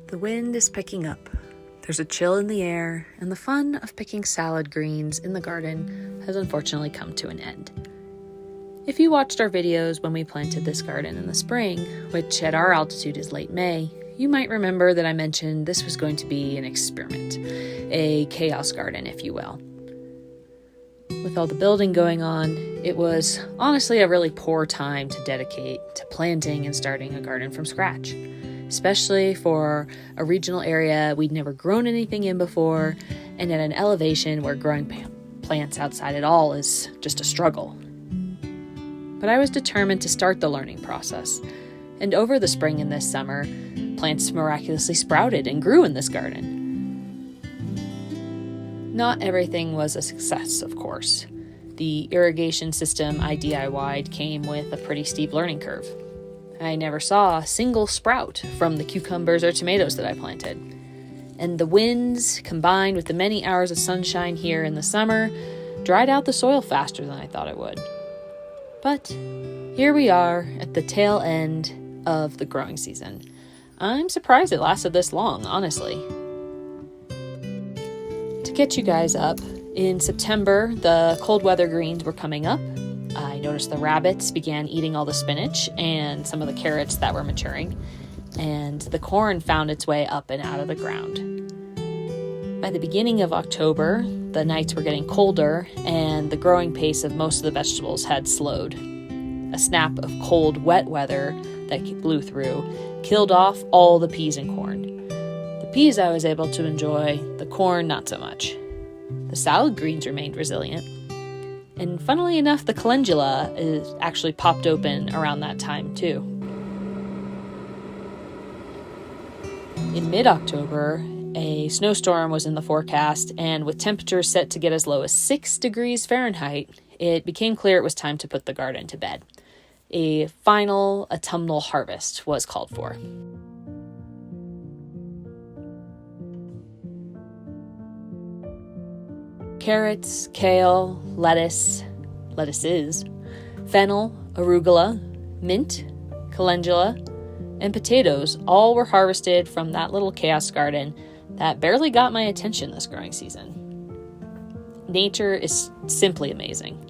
The wind is picking up. There's a chill in the air, and the fun of picking salad greens in the garden has unfortunately come to an end. If you watched our videos when we planted this garden in the spring, which at our altitude is late May, you might remember that I mentioned this was going to be an experiment, a chaos garden, if you will. With all the building going on, it was honestly a really poor time to dedicate to planting and starting a garden from scratch, especially for a regional area we'd never grown anything in before, and at an elevation where growing plants outside at all is just a struggle. But I was determined to start the learning process, and over the spring and this summer, plants miraculously sprouted and grew in this garden. Not everything was a success, of course. The irrigation system I DIY'd came with a pretty steep learning curve. I never saw a single sprout from the cucumbers or tomatoes that I planted. And the winds, combined with the many hours of sunshine here in the summer, dried out the soil faster than I thought it would. But here we are at the tail end of the growing season. I'm surprised it lasted this long, honestly. To get you guys up, in September, the cold weather greens were coming up. I noticed the rabbits began eating all the spinach and some of the carrots that were maturing, and the corn found its way up and out of the ground. By the beginning of October, the nights were getting colder, and the growing pace of most of the vegetables had slowed. A snap of cold, wet weather that blew through killed off all the peas and corn. The peas I was able to enjoy, the corn not so much. The salad greens remained resilient. And funnily enough, the calendula is actually popped open around that time too. In mid-October, a snowstorm was in the forecast, and with temperatures set to get as low as 6 degrees Fahrenheit, it became clear it was time to put the garden to bed. A final autumnal harvest was called for. Carrots, kale, lettuces, fennel, arugula, mint, calendula, and potatoes all were harvested from that little chaos garden that barely got my attention this growing season. Nature is simply amazing.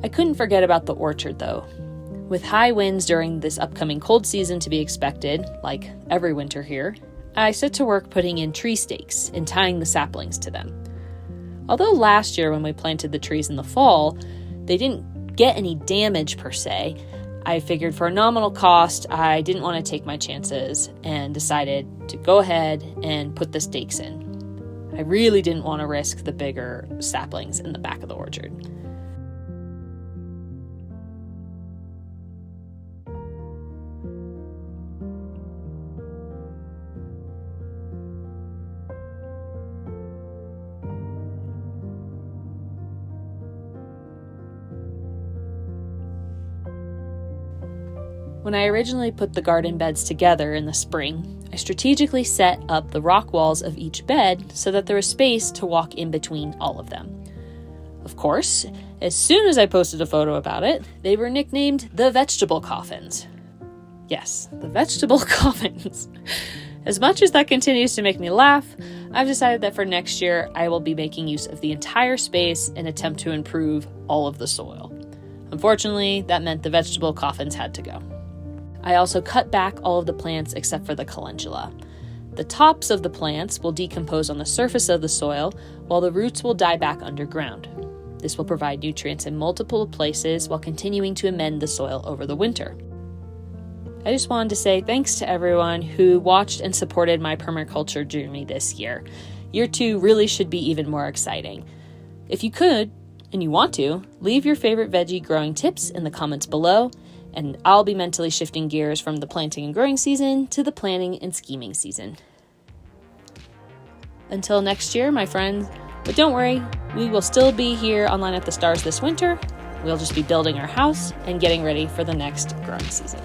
I couldn't forget about the orchard, though. With high winds during this upcoming cold season to be expected, like every winter here, I set to work putting in tree stakes and tying the saplings to them. Although last year when we planted the trees in the fall, they didn't get any damage per se, I figured for a nominal cost, I didn't want to take my chances and decided to go ahead and put the stakes in. I really didn't want to risk the bigger saplings in the back of the orchard. When I originally put the garden beds together in the spring, I strategically set up the rock walls of each bed so that there was space to walk in between all of them. Of course, as soon as I posted a photo about it, they were nicknamed the vegetable coffins. Yes, the vegetable coffins. As much as that continues to make me laugh, I've decided that for next year, I will be making use of the entire space and attempt to improve all of the soil. Unfortunately, that meant the vegetable coffins had to go. I also cut back all of the plants except for the calendula. The tops of the plants will decompose on the surface of the soil, while the roots will die back underground. This will provide nutrients in multiple places while continuing to amend the soil over the winter. I just wanted to say thanks to everyone who watched and supported my permaculture journey this year. Year 2 really should be even more exciting. If you could, and you want to, leave your favorite veggie growing tips in the comments below, and I'll be mentally shifting gears from the planting and growing season to the planning and scheming season. Until next year, my friends, but don't worry, we will still be here online at the stars this winter, We'll just be building our house and getting ready for the next growing season.